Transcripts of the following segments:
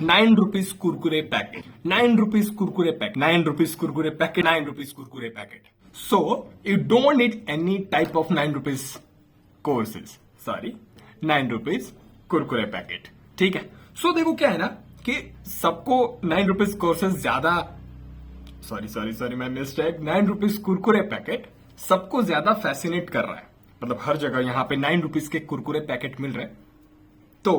₹9 Kurkure packet, ₹9 Kurkure packet, ₹9 Kurkure packet, ₹9 Kurkure packet. So you don't need any type of ₹9 courses. Sorry, ₹9 Kurkure packet. ठीक है. सो देखो क्या है ना कि सबको ₹9 कोर्सेज ज्यादा, सॉरी मैं मिस्टेक, ₹9 कुरकुरे पैकेट सबको ज्यादा फैसिनेट कर रहा है. मतलब हर जगह यहाँ पे ₹9 के कुरकुरे पैकेट मिल रहे हैं. तो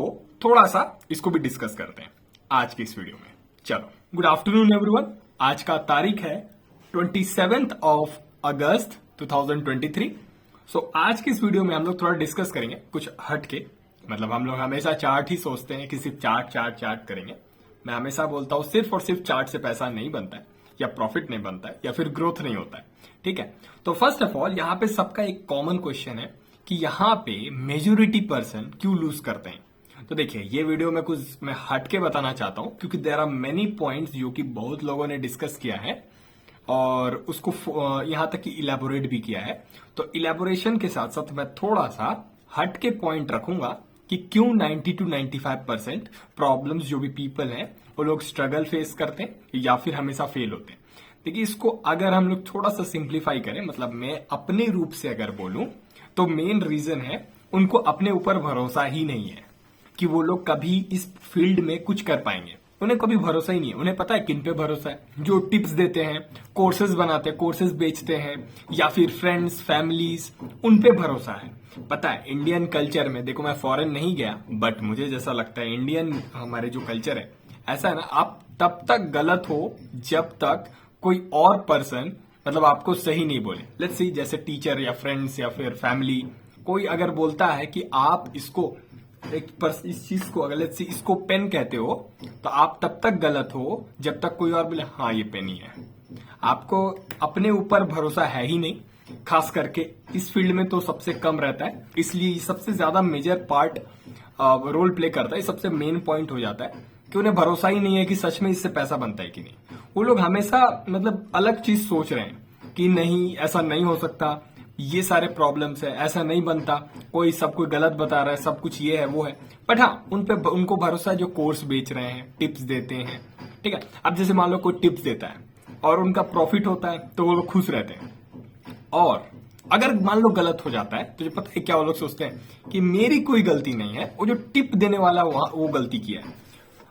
थोड़ा सा इसको भी डिस्कस करते हैं आज की इस वीडियो में. चलो, गुड आफ्टरनून एवरीवन. आज का तारीख है 27 अगस्त 2023. सो आज की इस वीडियो में हम लोग थोड़ा डिस्कस करेंगे कुछ हट के. मतलब हम लोग हमेशा चार्ट ही सोचते हैं कि सिर्फ चार्ट करेंगे. मैं हमेशा बोलता हूं सिर्फ और सिर्फ चार्ट से पैसा नहीं बनता है, या प्रॉफिट नहीं बनता है, या फिर ग्रोथ नहीं होता है. ठीक है. तो फर्स्ट ऑफ ऑल यहाँ पे सबका एक कॉमन क्वेश्चन है कि यहाँ पे मेजोरिटी पर्सन क्यों लूज करते हैं. तो देखिए, ये वीडियो में कुछ मैं हट के बताना चाहता हूं क्योंकि देयर आर मेनी पॉइंट्स जो कि बहुत लोगों ने डिस्कस किया है और उसको यहां तक कि इलेबोरेट भी किया है. तो इलेबोरेशन के साथ साथ मैं थोड़ा सा हट के पॉइंट रखूंगा कि क्यों 90 to 95% प्रॉब्लम्स जो भी पीपल हैं वो लोग स्ट्रगल फेस करते हैं या फिर हमेशा फेल होते हैं. देखिए, इसको अगर हम लोग थोड़ा सा सिंप्लीफाई करें, मतलब मैं अपने रूप से अगर बोलूं तो मेन रीजन है उनको अपने ऊपर भरोसा ही नहीं है कि वो लोग कभी इस फील्ड में कुछ कर पाएंगे. उन्हें कभी भरोसा ही नहीं है. उन्हें पता है किन पे भरोसा है. जो टिप्स देते हैं, कोर्सेज बनाते हैं, कोर्सेज बेचते हैं, या फिर फ्रेंड्स, फैमिलीज, उन पे भरोसा है. पता है इंडियन कल्चर में, देखो मैं फॉरेन नहीं गया बट मुझे जैसा लगता है इंडियन हमारे जो कल्चर है ऐसा है ना, आप तब तक गलत हो जब तक कोई और पर्सन मतलब आपको सही नहीं बोले. लेट्स सी, जैसे टीचर या फ्रेंड्स या फिर फैमिली कोई अगर बोलता है कि आप इसको इस चीज को अगर लेट्स सी इसको पेन कहते हो, तो आप तब तक गलत हो जब तक कोई और बोले हाँ ये पेन ही है. आपको अपने ऊपर भरोसा है ही नहीं. खास करके इस फील्ड में तो सबसे कम रहता है, इसलिए सबसे ज्यादा मेजर पार्ट रोल प्ले करता है. सबसे मेन पॉइंट हो जाता है कि उन्हें भरोसा ही नहीं है कि सच में इससे पैसा बनता है कि नहीं. वो लोग हमेशा मतलब अलग चीज सोच रहे हैं कि नहीं ऐसा नहीं हो सकता, ये सारे प्रॉब्लम्स है, ऐसा नहीं बनता, सब कोई गलत बता रहा है, सब कुछ ये है वो है. बट हाँ, उनको भरोसा है जो कोर्स बेच रहे हैं, टिप्स देते हैं. ठीक है. अब जैसे मान लो कोई टिप्स देता है और उनका प्रॉफिट होता है तो वो लोग खुश रहते हैं. और अगर मान लो गलत हो जाता है तो जो पता है क्या वो लोग सोचते हैं कि मेरी कोई गलती नहीं है, वो जो टिप देने वाला वो गलती किया है.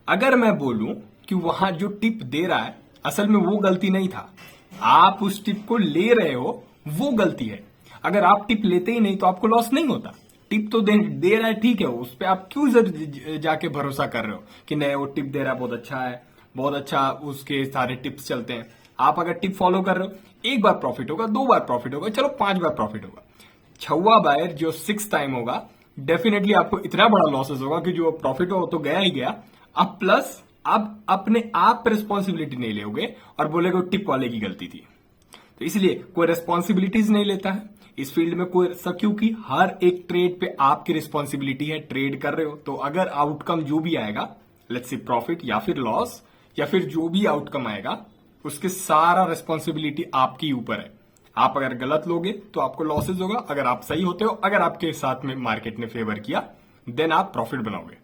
अगर मैं बोलूं कि वहां जो टिप दे रहा है असल में वो गलती नहीं था, आप उस टिप को ले रहे हो वो गलती है. अगर आप टिप लेते ही नहीं तो आपको लॉस नहीं होता. टिप तो दे रहा है, ठीक है, उस पर आप क्यों जाके भरोसा कर रहे हो कि नहीं वो टिप दे रहा है, बहुत अच्छा है, बहुत अच्छा उसके सारे टिप्स चलते हैं. आप अगर टिप फॉलो कर रहे हो, एक बार प्रॉफिट होगा, 2 बार प्रॉफिट होगा, चलो 5 बार प्रॉफिट होगा, 6वां बार जो 6 टाइम होगा डेफिनेटली आपको इतना बड़ा लॉसेस होगा कि जो प्रॉफिट हो तो गया ही गया. अब प्लस आप अपने आप रिस्पॉन्सिबिलिटी नहीं लोगे और बोलेगे टिप वाले की गलती थी. तो इसलिए कोई रिस्पॉन्सिबिलिटीज नहीं लेता है इस फील्ड में कोई, क्योंकि हर एक ट्रेड पे आपकी रिस्पॉन्सिबिलिटी है. ट्रेड कर रहे हो तो अगर आउटकम जो भी आएगा, लेट्स से प्रॉफिट या फिर लॉस या फिर जो भी आउटकम आएगा, उसके सारा रिस्पॉन्सिबिलिटी आपके ऊपर है. आप अगर गलत लोगे तो आपको लॉसेज होगा. अगर आप सही होते हो, अगर आपके साथ में मार्केट ने फेवर किया, देन आप प्रॉफिट बनाओगे.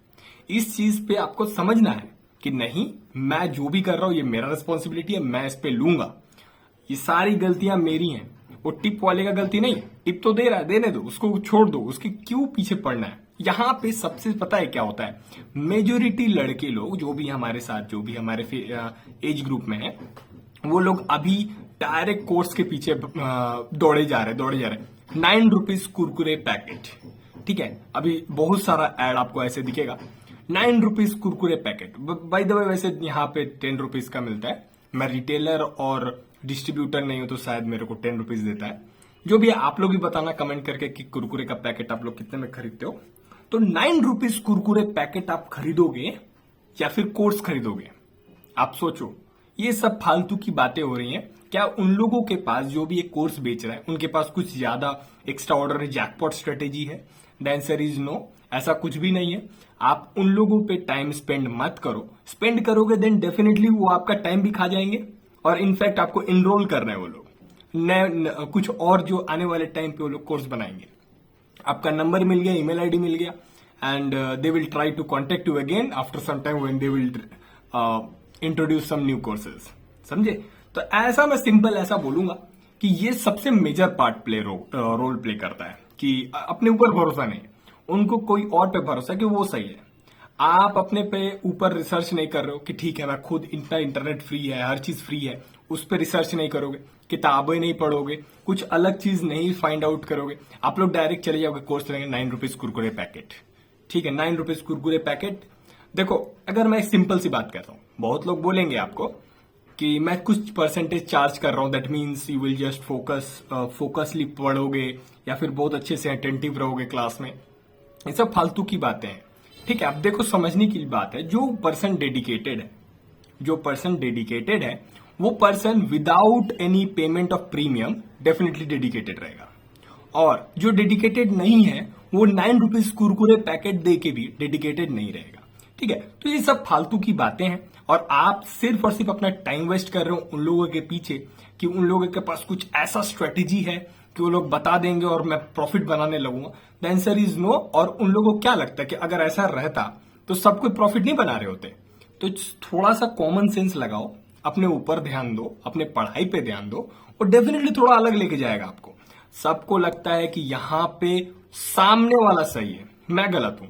इस चीज पे आपको समझना है कि नहीं, मैं जो भी कर रहा हूं ये मेरा रिस्पॉन्सिबिलिटी है, मैं इस पे लूंगा. ये सारी गलतियां मेरी हैं, वो टिप वाले का गलती नहीं. टिप तो दे रहा है, देने दो, उसको छोड़ दो, उसके क्यों पीछे पड़ना है. यहाँ पे सबसे पता है क्या होता है, मेजोरिटी लड़के लोग जो भी हमारे साथ, जो भी हमारे एज ग्रुप में है, वो लोग अभी डायरेक्ट कोर्स के पीछे दौड़े जा रहे हैं. ₹9 कुरकुरे पैकेट. ठीक है. अभी बहुत सारा एड आपको ऐसे दिखेगा, ₹9 Kurkure packet. By the way, वैसे यहाँ पे ₹10 का मिलता है. मैं रिटेलर और डिस्ट्रीब्यूटर नहीं हूं तो शायद मेरे को ₹10 देता है. जो भी है आप लोग भी बताना कमेंट करके कि कुरकुरे का पैकेट आप लोग कितने में खरीदते हो. तो ₹9 कुरकुरे पैकेट आप खरीदोगे या फिर कोर्स खरीदोगे? आप सोचो. ये सब फालतू की बातें हो रही हैं. क्या उन लोगों के पास जो भी एक कोर्स बेच रहा है उनके पास कुछ ज्यादा एक्स्ट्रा ऑर्डनरी जैकपॉट स्ट्रेटेजी है? The answer is no. ऐसा कुछ भी नहीं है. आप उन लोगों पे टाइम स्पेंड मत करो. स्पेंड करोगे देन डेफिनेटली वो आपका टाइम भी खा जाएंगे और इनफैक्ट आपको इनरोल कर रहे हैं वो लोग. कुछ और जो आने वाले टाइम पे वो लोग कोर्स बनाएंगे. आपका नंबर मिल गया, ईमेल आईडी मिल गया, and they will try to contact you again after some time when they will introduce some new courses. समझे? तो ऐसा मैं सिंपल ऐसा बोलूंगा कि ये सबसे मेजर पार्ट रोल प्ले करता है कि अपने ऊपर भरोसा नहीं, उनको कोई और पे भरोसा है कि वो सही है। आप अपने पे ऊपर रिसर्च नहीं कर रहे हो कि ठीक है मैं खुद इतना इंटरनेट फ्री है, हर चीज फ्री है, उस पर रिसर्च नहीं करोगे, किताबें नहीं पढ़ोगे, कुछ अलग चीज नहीं फाइंड आउट करोगे, आप लोग डायरेक्ट चले जाओगे कोर्स लेंगे 9 रुपीज कुरकुरे पैकेट। ठीक है, 9 रुपीज कुरकुरे पैकेट। देखो अगर मैं सिंपल सी बात करता हूं, बहुत लोग बोलेंगे आपको कि मैं कुछ परसेंटेज चार्ज कर रहा हूं, that means you will just फोकसली पढ़ोगे या फिर बहुत अच्छे से अटेंटिव रहोगे क्लास में। ये सब फालतू की बातें हैं। ठीक है, अब देखो समझने की बात है, जो पर्सन डेडिकेटेड है वो person without any payment of premium definitely dedicated रहेगा, और जो डेडिकेटेड नहीं है वो 9 रुपीज कुरकुरे पैकेट दे के भी डेडिकेटेड नहीं रहेगा। ठीक है, तो ये सब फालतू की बातें हैं और आप सिर्फ और सिर्फ अपना टाइम वेस्ट कर रहे हो उन लोगों के पीछे कि उन लोगों के पास कुछ ऐसा स्ट्रेटेजी है कि वो लोग बता देंगे और मैं प्रॉफिट बनाने लगूंगा। The answer is no. और उन लोगों को क्या लगता है कि अगर ऐसा रहता तो सब कोई प्रॉफिट नहीं बना रहे होते। तो थोड़ा सा कॉमन सेंस लगाओ, अपने ऊपर ध्यान दो, अपने पढ़ाई पे ध्यान दो, और डेफिनेटली थोड़ा अलग लेके जाएगा आपको। सबको लगता है कि यहाँ पे सामने वाला सही है, मैं गलत हूं।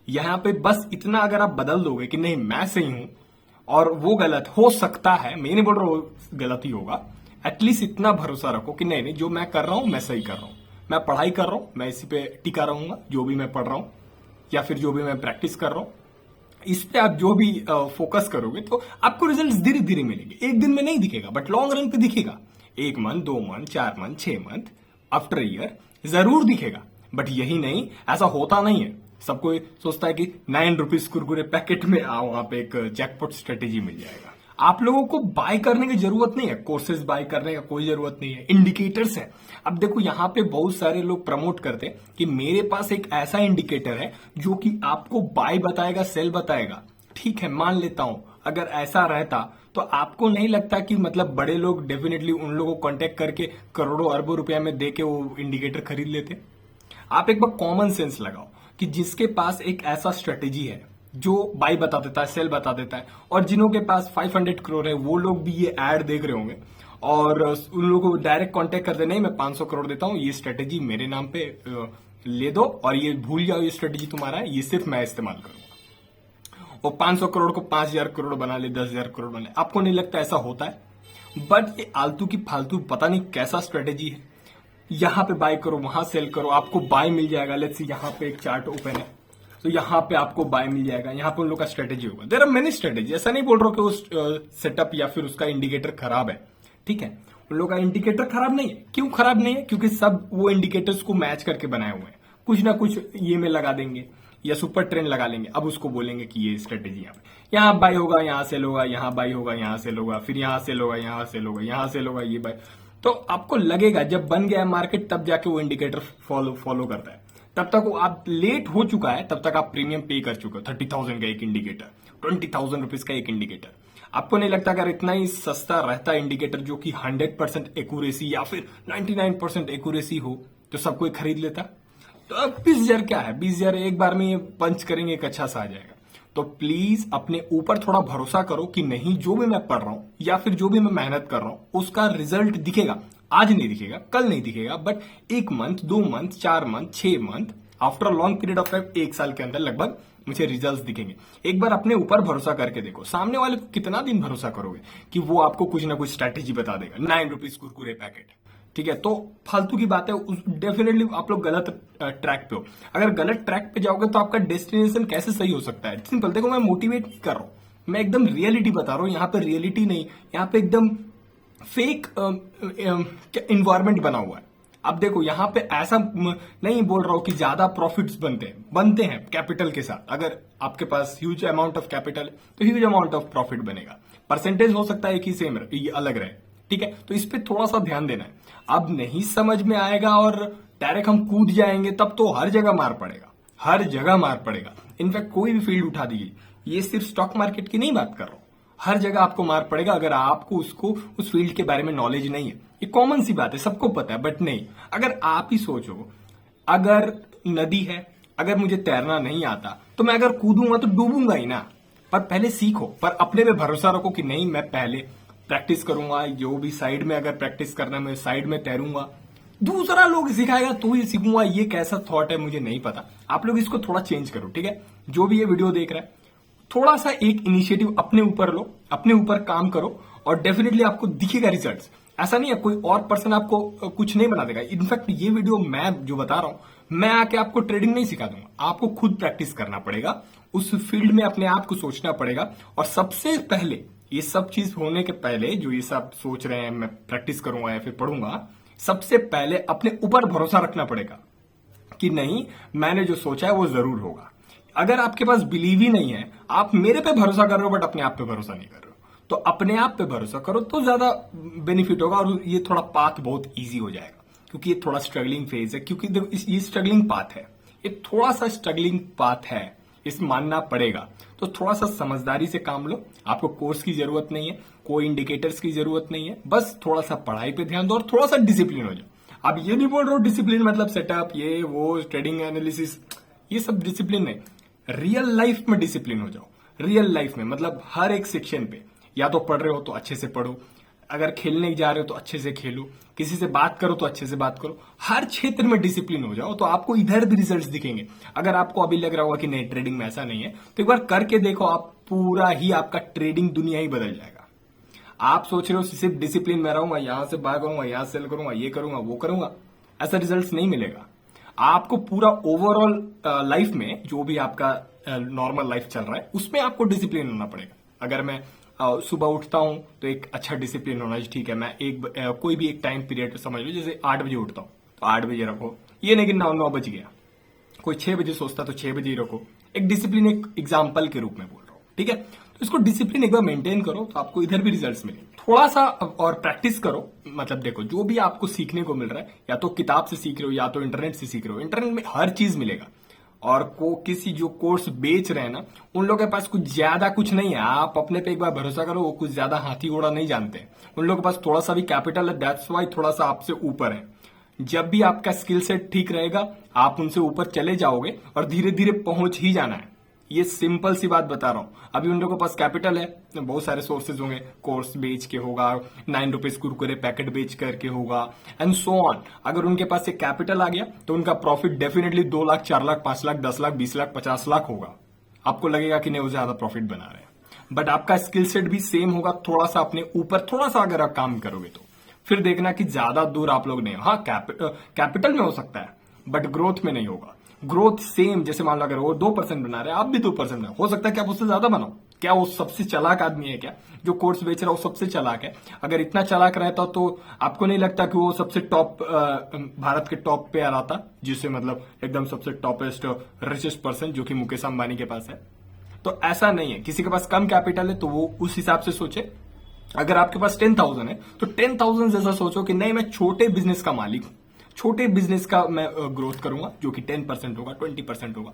यहाँ पे बस इतना अगर आप बदल दोगे कि नहीं मैं सही हूं और वो गलत हो सकता है, मैं नहीं बोल रहा वो गलत ही होगा, एटलीस्ट इतना भरोसा रखो कि नहीं जो मैं कर रहा हूं मैं सही कर रहा हूं, मैं पढ़ाई कर रहा हूं, मैं इसी पे टिका रहूंगा, जो भी मैं पढ़ रहा हूं या फिर जो भी मैं प्रैक्टिस कर रहा हूं, इस पे आप जो भी फोकस करोगे तो आपको रिजल्ट धीरे धीरे मिलेंगे। एक दिन में नहीं दिखेगा बट लॉन्ग रन पे दिखेगा, 1 month, 2 month, 4 month, 6 month, after year जरूर दिखेगा। बट यही नहीं, ऐसा होता नहीं है। सब कोई सोचता है कि 9 रुपीज कुरकुरे पैकेट में आओ, वहां पे एक जैकपॉट स्ट्रेटेजी मिल जाएगा। आप लोगों को बाय करने की जरूरत नहीं है, कोर्सेज बाय करने का कोई जरूरत नहीं है, इंडिकेटर्स है। अब देखो यहाँ पे बहुत सारे लोग प्रमोट करते हैं कि मेरे पास एक ऐसा इंडिकेटर है जो कि आपको बाय बताएगा, सेल बताएगा। ठीक है, मान लेता हूं अगर ऐसा रहता तो आपको नहीं लगता कि मतलब बड़े लोग डेफिनेटली उन लोगों को कांटेक्ट करके करोड़ों अरबों रुपया में देके वो इंडिकेटर खरीद लेते। आप एक बार कॉमन सेंस लगाओ कि जिसके पास एक ऐसा स्ट्रेटेजी है जो बाई बता देता है, सेल बता देता है, और जिन्हों के पास 500 करोड़ है वो लोग भी ये एड देख रहे होंगे और उन लोगों को डायरेक्ट कांटेक्ट करते, नहीं मैं 500 करोड़ देता हूं, ये स्ट्रेटेजी मेरे नाम पे ले दो और ये भूल जाओ, ये स्ट्रेटेजी तुम्हारा है, ये सिर्फ मैं इस्तेमाल करूंगा। और 500 करोड़ को 5000 करोड़ बना ले, 10,000 करोड़ बना ले। आपको नहीं लगता ऐसा होता है? बट ये आलतू की फालतू पता नहीं कैसा स्ट्रेटेजी है। यहां पे बाय करो, वहां सेल करो, आपको बाय मिल जाएगा। लेट्स सी यहाँ पे एक चार्ट ओपन है तो यहाँ पे आपको बाय मिल जाएगा, यहाँ पे उन लोग का स्ट्रेटेजी होगा। देयर आर मेनी स्ट्रेटेजी, ऐसा नहीं बोल रहा कि उस सेटअप या फिर उसका इंडिकेटर खराब है। ठीक है, उन लोग का इंडिकेटर खराब नहीं है। क्यों खराब नहीं है? क्योंकि सब वो इंडिकेटर्स को मैच करके बनाए हुए हैं। कुछ ना कुछ ये में लगा देंगे या सुपर ट्रेंड लगा लेंगे, अब उसको बोलेंगे कि ये स्ट्रेटेजी यहाँ बाय होगा, यहाँ सेल होगा, यहाँ बाय होगा, यहाँ सेल होगा, फिर यहाँ सेल होगा, यहाँ सेल होगा, यहाँ सेल होगा, ये बाय। तो आपको लगेगा जब बन गया है मार्केट तब जाके वो इंडिकेटर फॉलो करता है। तब तक वो आप लेट हो चुका है, तब तक आप प्रीमियम पे कर चुके हो। 30,000 का एक इंडिकेटर, 20,000 रुपीज का एक इंडिकेटर। आपको नहीं लगता अगर इतना ही सस्ता रहता इंडिकेटर जो कि 100% एक्यूरेसी या फिर 99% एक्यूरेसी हो तो सब कोई खरीद लेता? तो अब 20,000 क्या है, 20,000 एक बार में ये पंच करेंगे, एक अच्छा सा आ जाएगा। तो प्लीज अपने ऊपर थोड़ा भरोसा करो कि नहीं जो भी मैं पढ़ रहा हूं या फिर जो भी मैं मेहनत कर रहा हूं उसका रिजल्ट दिखेगा। आज नहीं दिखेगा, कल नहीं दिखेगा, but 1 month, 2 month, 4 month, 6 month, after long period of time, 1 साल के अंदर लगभग मुझे रिजल्ट्स दिखेंगे। एक बार अपने ऊपर भरोसा करके देखो। सामने वाले को कितना दिन भरोसा करोगे कि वो आपको कुछ ना कुछ स्ट्रैटेजी बता देगा। 9 रुपीज कुरकुरे पैकेट, ठीक है, तो फालतू की बात है। डेफिनेटली आप लोग गलत ट्रैक पे हो। अगर गलत ट्रैक पे जाओगे तो आपका डेस्टिनेशन कैसे सही हो सकता है? सिंपल, देखो मैं मोटिवेट नहीं कर रहा हूं, मैं एकदम रियलिटी बता रहा हूं। यहाँ पे रियलिटी नहीं, यहाँ पे एकदम फेक इन्वायरमेंट बना हुआ है। अब देखो यहाँ पे ऐसा नहीं बोल रहा हूं कि ज्यादा प्रॉफिट्स बनते हैं कैपिटल के साथ। अगर आपके पास ह्यूज अमाउंट ऑफ कैपिटल तो ह्यूज अमाउंट ऑफ प्रॉफिट बनेगा। परसेंटेज हो सकता है कि सेम ये अलग रहे, ठीक है, तो इस पे थोड़ा सा ध्यान देना है। अब नहीं समझ में आएगा और डायरेक्ट हम कूद जाएंगे तब तो हर जगह मार पड़ेगा, हर जगह मार पड़ेगा। इनफैक्ट कोई भी फील्ड उठा दीजिए, ये सिर्फ स्टॉक मार्केट की नहीं बात कर रहा हूं, हर जगह आपको मार पड़ेगा अगर आपको उस फील्ड के बारे में नॉलेज नहीं है। ये कॉमन सी बात है, सबको पता है, बट नहीं। अगर आप ही सोचो, अगर नदी है अगर मुझे तैरना नहीं आता तो मैं अगर कूदूंगा तो डूबूंगा ही ना। पर पहले सीखो, पर अपने पे भरोसा रखो कि नहीं, मैं पहले प्रैक्टिस करूंगा, जो भी साइड में अगर प्रैक्टिस करना है मैं साइड में तैरूंगा, दूसरा लोग सिखाएगा तो ही सीखूंगा। ये कैसा थॉट है मुझे नहीं पता, आप लोग इसको थोड़ा चेंज करो, ठीक है। जो भी ये वीडियो देख रहा है, थोड़ा सा एक इनिशिएटिव अपने ऊपर लो, अपने ऊपर काम करो और डेफिनेटली आपको दिखेगा रिजल्ट्स। ऐसा नहीं है कोई और पर्सन आपको कुछ नहीं बना देगा। इनफैक्ट ये वीडियो मैं जो बता रहा हूं, मैं आके आपको ट्रेडिंग नहीं सिखा दूंगा, आपको खुद प्रैक्टिस करना पड़ेगा, उस फील्ड में अपने आप को सोचना पड़ेगा। और सबसे पहले ये सब चीज होने के पहले जो ये सब सोच रहे हैं मैं प्रैक्टिस करूंगा या फिर पढ़ूंगा, सबसे पहले अपने ऊपर भरोसा रखना पड़ेगा कि नहीं, मैंने जो सोचा है वो जरूर होगा। अगर आपके पास बिलीव ही नहीं है, आप मेरे पे भरोसा कर रहे हो बट अपने आप पे भरोसा नहीं कर रहे हो, तो अपने आप पे भरोसा करो तो ज्यादा बेनिफिट होगा और ये थोड़ा पाथ बहुत इजी हो जाएगा। क्योंकि ये थोड़ा स्ट्रगलिंग फेज है, क्योंकि देखो ये स्ट्रगलिंग पाथ है, ये थोड़ा सा स्ट्रगलिंग पाथ है, इस मानना पड़ेगा। तो थोड़ा सा समझदारी से काम लो, आपको कोर्स की जरूरत नहीं है, कोई इंडिकेटर्स की जरूरत नहीं है, बस थोड़ा सा पढ़ाई पे ध्यान दो और थोड़ा सा डिसिप्लिन हो जाओ। अब ये नहीं बोल रहा हूं डिसिप्लिन मतलब सेटअप ये वो ट्रेडिंग एनालिसिस, ये सब डिसिप्लिन नहीं, रियल लाइफ में डिसिप्लिन हो जाओ। रियल लाइफ में मतलब हर एक सेक्शन पे, या तो पढ़ रहे हो तो अच्छे से पढ़ो, अगर खेलने जा रहे हो तो अच्छे से खेलो, किसी से बात करो तो अच्छे से बात करो, हर क्षेत्र में डिसिप्लिन हो जाओ तो आपको इधर भी रिजल्ट्स दिखेंगे। अगर आपको अभी लग रहा होगा कि नहीं ट्रेडिंग में ऐसा नहीं है, तो एक बार करके देखो, आप पूरा ही आपका ट्रेडिंग दुनिया ही बदल जाएगा। आप सोच रहे हो सिर्फ डिसिप्लिन में रहूंगा, यहां से बाय करूंगा, यहां सेल करूंगा, ये करूंगा वो करूंगा, ऐसा रिजल्ट नहीं मिलेगा। आपको पूरा ओवरऑल लाइफ में जो भी आपका नॉर्मल लाइफ चल रहा है उसमें आपको डिसिप्लिन होना पड़ेगा। अगर मैं सुबह उठता हूं तो एक अच्छा डिसिप्लिन होना चाहिए, ठीक है। मैं कोई भी एक टाइम पीरियड समझ लो, जैसे 8 बजे उठता हूं तो 8 बजे रखो, ये नहीं कि 9 बज गया। कोई 6 बजे सोचता तो 6 बजे ही रखो। एक डिसिप्लिन एक एग्जाम्पल के रूप में बोल रहा हूं, ठीक है। तो इसको डिसिप्लिन एक बार मेंटेन करो तो आपको इधर भी रिजल्ट्स मिलेंगे। थोड़ा सा और प्रैक्टिस करो, मतलब देखो जो भी आपको सीखने को मिल रहा है, या तो किताब से सीख रहे हो या तो इंटरनेट से सीख रहे हो, इंटरनेट में हर चीज मिलेगा। और किसी जो कोर्स बेच रहे हैं ना, उन लोगों के पास कुछ ज्यादा कुछ नहीं है, आप अपने पे एक बार भरोसा करो, वो कुछ ज्यादा हाथी घोड़ा नहीं जानते। उन लोगों के पास थोड़ा सा भी कैपिटल है, दैट्स वाई थोड़ा सा आपसे ऊपर है। जब भी आपका स्किल सेट ठीक रहेगा, आप उनसे ऊपर चले जाओगे और धीरे धीरे पहुंच ही जाना है। ये सिंपल सी बात बता रहा हूं। अभी उन लोगों के पास कैपिटल है, बहुत सारे सोर्सेज होंगे, कोर्स बेच के होगा, 9 रुपीज कुरकुरे पैकेट बेच करके होगा, एंड सो ऑन। अगर उनके पास एक कैपिटल आ गया तो उनका प्रॉफिट डेफिनेटली 2 लाख, 4 लाख, 5 लाख, 10 लाख, 20 लाख, 50 लाख होगा। आपको लगेगा कि नहीं वो ज्यादा प्रॉफिट बना रहे हैं, बट आपका स्किल सेट भी सेम होगा। थोड़ा सा अपने ऊपर थोड़ा सा अगर आप काम करोगे तो फिर देखना कि ज्यादा दूर आप लोग नहीं हो। हाँ, कैपिटल में हो सकता है बट ग्रोथ में नहीं होगा। ग्रोथ सेम, जैसे मान लो अगर वो 2% बना रहे हैं, आप भी 2% बना, हो सकता है कि आप उससे ज्यादा बनाओ। क्या वो सबसे चालाक आदमी है क्या जो कोर्स बेच रहा है? वो सबसे चालाक है। अगर इतना चालाक रहता तो आपको नहीं लगता कि वो सबसे टॉप, भारत के टॉप पे आ रहा था, जिससे मतलब एकदम सबसे टॉपेस्ट रिचेस्ट पर्सन जो कि मुकेश अंबानी के पास है। तो ऐसा नहीं है, किसी के पास कम कैपिटल है तो वो उस हिसाब से सोचे। अगर आपके पास 10,000 है तो 10,000 जैसा सोचो कि नहीं, मैं छोटे बिजनेस का मालिक हूं, छोटे बिजनेस का मैं ग्रोथ करूंगा जो कि 10% होगा, 20% होगा।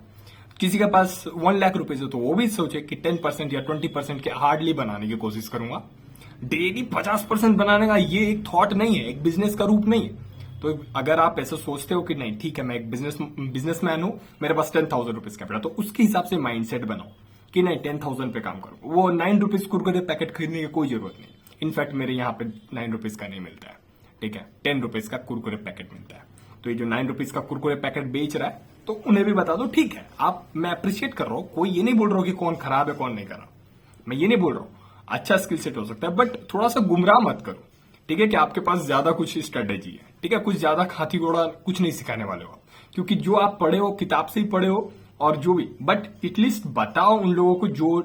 किसी के पास 1 लाख रुपए है तो वो भी सोचे कि 10% या 20% के हार्डली बनाने की कोशिश करूंगा। डेली 50% बनाने का ये एक थॉट नहीं है, एक बिजनेस का रूप नहीं है। तो अगर आप ऐसा सोचते हो कि नहीं ठीक है, मैं एक बिजनेसमैन हूं, मेरे पास 10,000 रुपीज कैपिटल, तो उसके हिसाब से माइंडसेट बनाओ कि नहीं 10,000 पे काम करो। वो 9 रुपीज कुरकुरे पैकेट खरीदने की कोई जरूरत नहीं। इनफैक्ट मेरे यहाँ पे 9 रुपीज का नहीं मिलता है, ठीक है, 10 रुपीज का कुरकुरे पैकेट मिलता है। तो ये जो 9 रुपीज का कुरकुरे पैकेट बेच रहा है तो उन्हें भी बता दो, ठीक है। आप, मैं अप्रिशिएट कर रहा हूं, कोई ये नहीं बोल रहा हूं कि कौन खराब है कौन नहीं कर रहा, मैं ये नहीं बोल रहा हूं। अच्छा स्किल सेट हो सकता है बट थोड़ा सा गुमराह मत करो, ठीक है, कि आपके पास ज्यादा कुछ स्ट्रेटेजी है, ठीक है, कुछ ज्यादा हाथी घोड़ा कुछ नहीं सिखाने वाले हो, क्योंकि जो आप पढ़े हो किताब से ही पढ़े हो और जो भी, बट एटलीस्ट बताओ उन लोगों को जो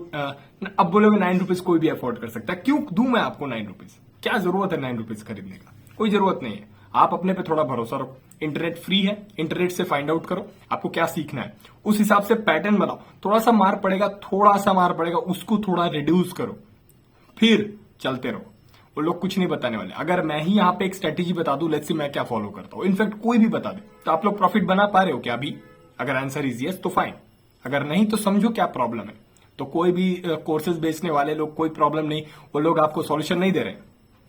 अब बोलोगे 9 रुपीज कोई भी अफोर्ड कर सकता है, क्यों दूं मैं आपको 9 रुपीज? क्या जरूरत है 9 रुपीज खरीदने का? कोई जरूरत नहीं है। आप अपने पे थोड़ा भरोसा रखो, इंटरनेट फ्री है, इंटरनेट से फाइंड आउट करो आपको क्या सीखना है, उस हिसाब से पैटर्न बनाओ। थोड़ा सा मार पड़ेगा, थोड़ा सा मार पड़ेगा, उसको थोड़ा रिड्यूस करो, फिर चलते रहो। वो लोग कुछ नहीं बताने वाले। अगर मैं ही यहाँ पे एक स्ट्रेटेजी बता दूं, लेट्स से मैं क्या फॉलो करता हूँ, इनफैक्ट कोई भी बता दे, तो आप लोग प्रॉफिट बना पा रहे हो क्या अभी? अगर आंसर इज यस तो फाइन, अगर नहीं तो समझो क्या प्रॉब्लम है। तो कोई भी कोर्सेज बेचने वाले लोग, कोई प्रॉब्लम नहीं, वो लोग आपको सॉल्यूशन नहीं दे रहे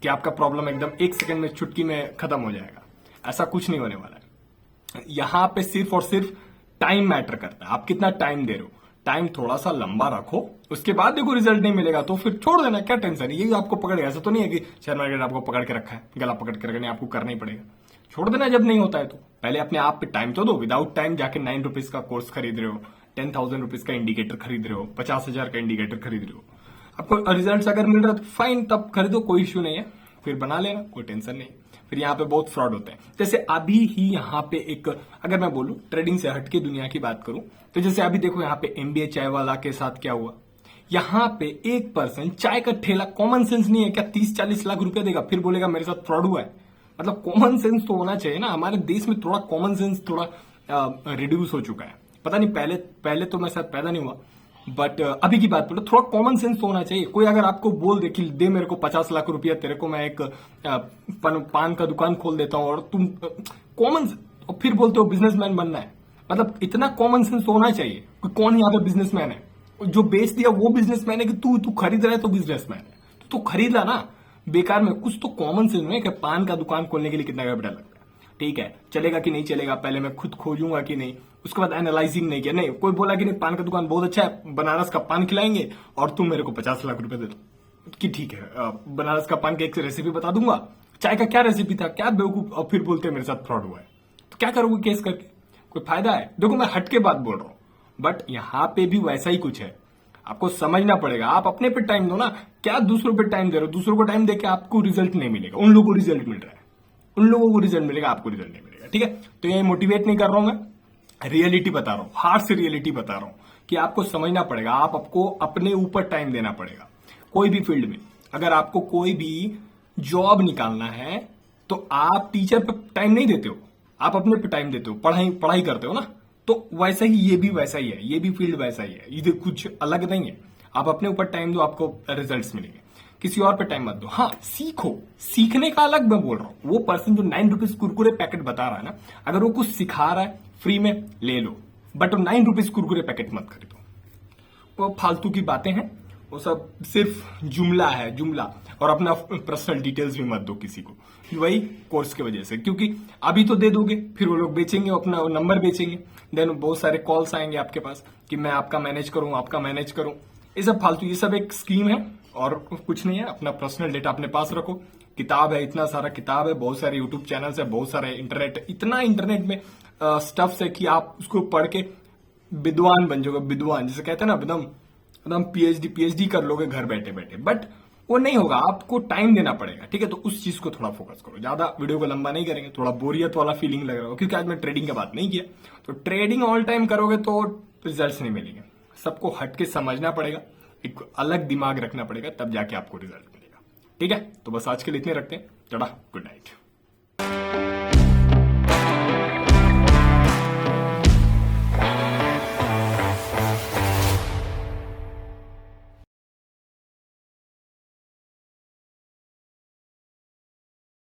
कि आपका प्रॉब्लम एकदम 1 सेकंड में चुटकी में खत्म हो जाएगा। ऐसा कुछ नहीं होने वाला है। यहां पे सिर्फ और सिर्फ टाइम मैटर करता है, आप कितना टाइम दे रहे हो। टाइम थोड़ा सा लंबा रखो, उसके बाद देखो रिजल्ट नहीं मिलेगा तो फिर छोड़ देना, क्या टेंशन है। ये आपको पकड़ गया, ऐसा तो नहीं है कि शेयर मार्केट आपको पकड़ के रखा है, गला पकड़ के रखा है, आपको करना ही पड़ेगा। छोड़ देना जब नहीं होता है तो। पहले अपने आप पे टाइम तो दो। विदाउट टाइम जाके 9 रुपीज का कोर्स खरीद रहे हो, 10,000 रुपीज का इंडिकेटर खरीद रहे हो, 50,000 का इंडिकेटर खरीद रहे हो, आपको रिजल्ट अगर मिल रहा है तो फाइन, तब खरीदो, कोई इश्यू नहीं है, फिर बना लेना, कोई टेंशन नहीं। फिर यहाँ पे बहुत फ्रॉड होते हैं। जैसे अभी ही यहाँ पे एक, अगर मैं बोलूं ट्रेडिंग से हटके दुनिया की बात करूं, तो जैसे अभी देखो यहाँ पे एमबीए चाय वाला के साथ क्या हुआ। यहाँ पे एक पर्सन चाय का ठेला, कॉमन सेंस नहीं है क्या, 30-40 लाख रुपया देगा, फिर बोलेगा मेरे साथ फ्रॉड हुआ है। मतलब कॉमन सेंस तो होना चाहिए ना। हमारे देश में थोड़ा कॉमन सेंस थोड़ा रिड्यूस हो चुका है। पता नहीं, पहले तो मैं शायद पैदा नहीं हुआ, बट अभी की बात बोलो, थोड़ा कॉमन सेंस तो होना चाहिए। कोई अगर आपको बोल दे कि दे मेरे को 50 लाख रुपया, तेरे को मैं एक पान का दुकान खोल देता हूं, और तुम कॉमन, और फिर बोलते हो बिजनेसमैन बनना है। मतलब इतना कॉमन सेंस तो होना चाहिए कि कौन यहाँ पे बिजनेसमैन है। जो बेच दिया वो बिजनेसमैन है कि तू खरीद रहा है तो बिजनेसमैन है। तो खरीद ला ना बेकार में। कुछ तो कॉमन सेंस है कि पान का दुकान खोलने के लिए कितना कैपिटल लगता है। ठीक है, चलेगा कि नहीं चलेगा, पहले मैं खुद खोजूंगा कि नहीं, उसके बाद एनालाइजिंग नहीं किया। नहीं, कोई बोला कि नहीं पान का दुकान बहुत अच्छा है, बनारस का पान खिलाएंगे और तुम मेरे को 50 लाख रुपए दे दो, कि ठीक है बनारस का पान की एक रेसिपी बता दूंगा। चाय का क्या रेसिपी था, क्या बेवकूफ, और फिर बोलते हैं मेरे साथ फ्रॉड हुआ है। तो क्या करोगे केस करके, कोई फायदा है? देखो मैं हट के बात बोल रहा हूं, बट यहां पे भी वैसा ही कुछ है। आपको समझना पड़ेगा। आप अपने पे टाइम दो ना, क्या दूसरों पे टाइम दे रहे हो? दूसरों को टाइम देके आपको रिजल्ट नहीं मिलेगा, उन लोगों को रिजल्ट मिल रहा है, उन लोगों को रिजल्ट मिलेगा, आपको रिजल्ट नहीं मिलेगा। ठीक है, तो ये मोटिवेट नहीं कर रहा हूं मैं, रियलिटी बता रहा हूं, हार्ड से रियलिटी बता रहा हूं कि आपको समझना पड़ेगा। आपको अपने ऊपर टाइम देना पड़ेगा। कोई भी फील्ड में अगर आपको कोई भी जॉब निकालना है तो आप टीचर पे टाइम नहीं देते हो, आप अपने पे टाइम देते हो, पढ़ाई करते हो ना। तो वैसा ही ये भी वैसा ही है, ये भी फील्ड वैसा ही है, ये कुछ अलग नहीं है। आप अपने ऊपर टाइम दो, आपको रिजल्ट्स मिलेंगे। किसी और पे टाइम मत दो। हाँ, सीखो, सीखने का अलग मैं बोल रहा हूं। वो पर्सन जो 9 रुपीज कुरकुरे पैकेट बता रहा है ना, अगर वो कुछ सिखा रहा है फ्री में, ले लो, बट वो 9 रुपीज कुरकुरे पैकेट मत खरीदो। वो फालतू की बातें हैं, वो सब सिर्फ जुमला है, जुमला। और अपना पर्सनल डिटेल्स भी मत दो किसी को, वही कोर्स की वजह से। क्योंकि अभी तो दे दोगे, फिर वो लोग बेचेंगे, अपना नंबर बेचेंगे, देन बहुत सारे कॉल्स आएंगे आपके पास कि मैं आपका मैनेज करूं, आपका मैनेज करूं। ये सब फालतू, ये सब एक स्कीम है और कुछ नहीं है। अपना पर्सनल डेटा अपने पास रखो। किताब है, इतना सारा किताब है, बहुत सारे यूट्यूब चैनल्स है, बहुत सारे इंटरनेट, इतना इंटरनेट में स्टफ्स है कि आप उसको पढ़ के विद्वान बन जाओगे। विद्वान जिसे कहते हैं ना, एकदम पीएचडी कर लोगे घर बैठे बैठे। बट वो नहीं होगा, आपको टाइम देना पड़ेगा। ठीक है, तो उस चीज को थोड़ा फोकस करो। ज्यादा वीडियो को लंबा नहीं करेंगे, थोड़ा बोरियत वाला फीलिंग लग रहा हो क्योंकि आज मैं ट्रेडिंग की बात नहीं किया। तो ट्रेडिंग ऑल टाइम करोगे तो रिजल्ट्स नहीं मिलेंगे। सबको हट के समझना पड़ेगा, एक अलग दिमाग रखना पड़ेगा, तब जाके आपको रिजल्ट मिलेगा। ठीक है, तो बस आज के लिए इतने रखते हैं। चढ़ा, गुड नाइट।